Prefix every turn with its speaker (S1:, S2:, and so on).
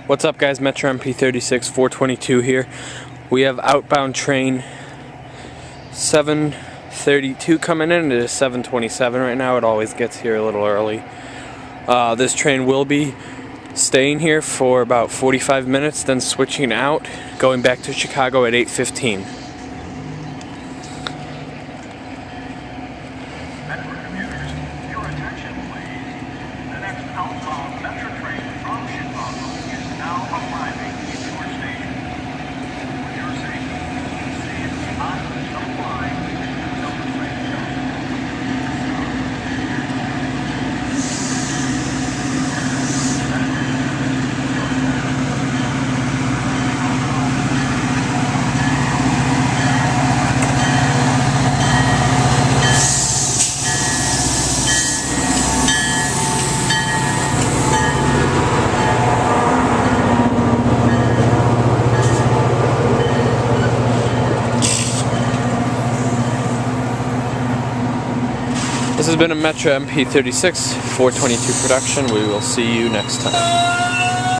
S1: What's up guys, Metra MP36 422 here. We have outbound train 732 coming in. It is 7:27 right now. It always gets here a little early. This train will be staying here for about 45 minutes, then switching out, going back to Chicago at 8:15.
S2: Metra commuters, your attention please. The next outbound Metra train from Chicago is now arriving in your station. For your safety, stay on the line until the train comes.
S1: This has been a Metra MP36 422 production. We will see you next time.